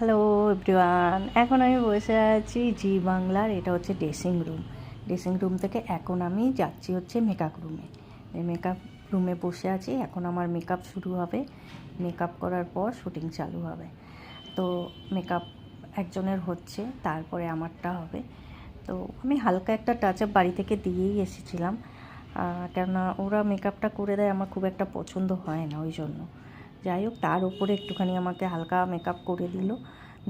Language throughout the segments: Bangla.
হ্যালো এভরিওয়ান, এখন আমি বসে আছি জি বাংলার। এটা হচ্ছে ড্রেসিং রুম। ড্রেসিং রুম থেকে এখন আমি যাচ্ছি হচ্ছে মেকআপ রুমে। মেকআপ রুমে বসে আছি। এখন আমার মেকআপ শুরু হবে। মেকআপ করার পর শুটিং চালু হবে। তো মেকআপ একজনের হচ্ছে, তারপরে আমারটা হবে। তো আমি হালকা একটা টাচ আপ বাড়ি থেকে দিয়েই এসেছিলাম, কেননা ওরা মেকআপটা করে দেয়, আমার খুব একটা পছন্দ হয় না, ওই জন্য। যাই হোক, তার উপরে একটুখানি আমাকে হালকা মেকআপ করে দিল।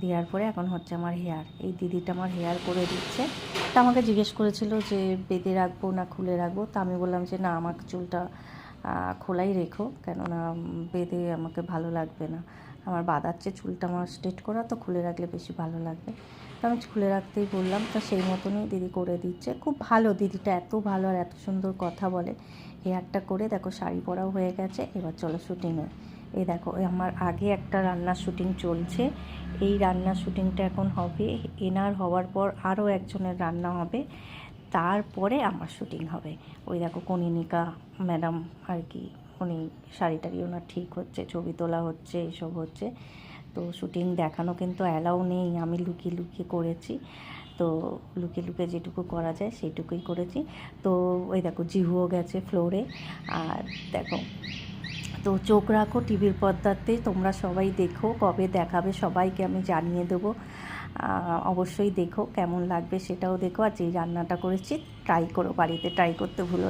দেওয়ার পরে এখন হচ্ছে আমার হেয়ার। এই দিদিটা আমার হেয়ার করে দিচ্ছে। তা আমাকে জিজ্ঞেস করেছিল যে বেঁধে রাখবো না খুলে রাখবো। তা আমি বললাম যে না, আমার চুলটা খোলাই রেখো, কেননা বেঁধে আমাকে ভালো লাগবে না। আমার বাঁধাচ্ছে চুলটা, আমার স্ট্রেট করা, তো খুলে রাখলে বেশি ভালো লাগবে। তো আমি খুলে রাখতেই বললাম, তো সেই মতনই দিদি করে দিচ্ছে। খুব ভালো দিদিটা, এত ভালো আর এত সুন্দর কথা বলে। হেয়ারটা করে দেখো শাড়ি পরাও হয়ে গেছে। এবার চলো শুটিংয়ে। এই দেখো, আমার আগে একটা রান্নার শুটিং চলছে। এই রান্নার শুটিংটা এখন হবে। এনার হওয়ার পর আরও একজনের রান্না হবে, তারপরে আমার শুটিং হবে। ওই দেখো কনিনিকা ম্যাডাম আর কি, উনি শাড়ি টাড়ি ওনার ঠিক হচ্ছে, ছবি তোলা হচ্ছে, এইসব হচ্ছে। তো শুটিং দেখানো কিন্তু অ্যালাউ নেই, আমি লুকিয়ে লুকিয়ে করেছি। তো লুকিয়ে লুকিয়ে যেটুকু করা যায় সেইটুকুই করেছি। তো ওই দেখো জিহুও গেছে ফ্লোরে। আর দেখো, তো চোখ রাখো টিভির পর্দাতে, তোমরা সবাই দেখো, কবে দেখাবে সবাইকে আমি জানিয়ে দেবো। অবশ্যই দেখো, কেমন লাগবে সেটাও দেখো। আর যেই রান্নাটা করেছি ট্রাই করো, বাড়িতে ট্রাই করতে ভুলো না।